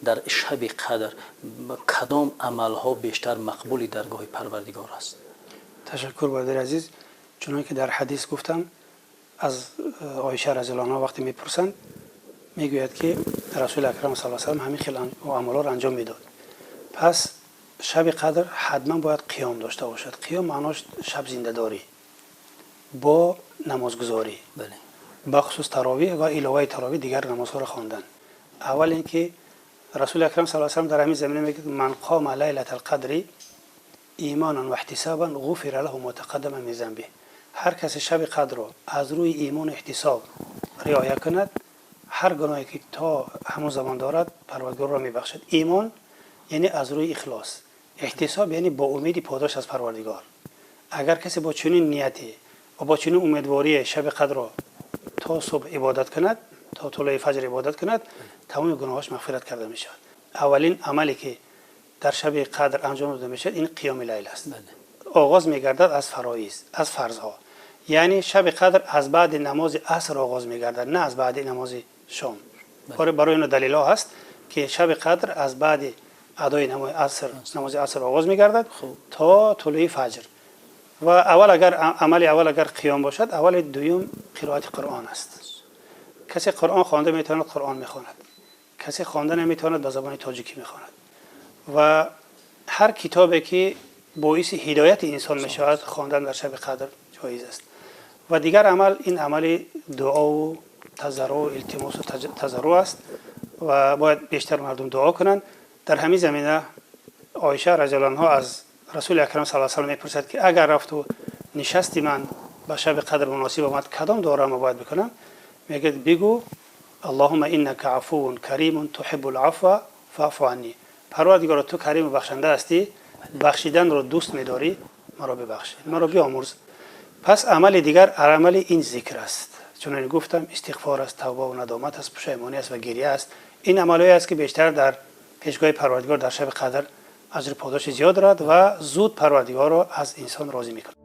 در شب قدر کدام عملها بیشتر مقبول درگاه پروردگار است؟ تشکر برادر عزیز. چون که در حدیث گفتم از عایشه رضی الله عنها وقتی میپرسند میگوید که رسول اکرم صلی الله علیه و آله همین خیل عملا را انجام میداد. پس شب قدر حتما باید قیام داشته باشد. قیام معناش شب زنده داری با نمازگزاری، بخصوص تراویح و علاوه تراویح دیگر نمازها را خواندن. اول اینکه رسول اکرم صلی الله علیه و آله در همین زمینه میگه من قام لیلة القدر ایمانا و احتسابا غفر له ما تقدم من ذنبه. هر کس شب قدر را از روی ایمان و احتساب رعایت کند، هر گناهی که تا همون زمان دارد پروردگار را میبخشد. ایمان یعنی از روی اخلاص، احتساب یعنی با امید پاداش از پروردگار. اگر کسی با چنین نیتی و با چنین امیدواری شب قدر را تا صبح عبادت کند، تا طلوع فجر عبادت کند، تمام گناهاش مغفرت کرده می شود. اولین عملی که در شب قدر انجام داده می شود این قیام لیل است. آغاز می گردد از فرایض، از فرضها. یعنی شب قدر از بعد نماز عصر آغاز می گردد، نه از بعد نماز شام. برای این دلیل ها هست که شب قدر از بعد ادای نماز عصر آغاز می گردد تا طلوع فجر. و عمل اول اگر قیام باشد، اول دوم قرائت قرآن است. کسی قرآن خوانده میتواند قرآن میخواند، کسی خوانده نمیتواند به زبان تاجیکی میخواند. و هر کتابی که باعث هدایت انسان میشود خواندن در شب قدر جایز است. و دیگر عمل این عمل دعا و تضرع و التماس و تضرع است و باید بیشتر مردم دعا کنند. در همین زمینه عایشه رضی الله عنها از رسول اکرم صلی الله علیه و آله میپرسد که اگر رفت و نشستی من به شب قدر مناسب آمد کدام دعا را باید بکنم؟ میگه بگو اللهم انک عفو کریم تحب العفو فاعف عنی. پروردگار تو کریم و بخشنده هستی، بخشیدن را دوست می‌داری، مرا ببخش، مرا بیامرز. پس عمل دیگر عمل این ذکر است. چون گفتم استغفار است، توبه و ندامت است، پشیمانی است و گریه است. این عملی است که بیشتر در پیشگاه پروردگار در شب قدر اجر پاداش زیاد دارد و زود پروردگار را از انسان راضی می‌کند.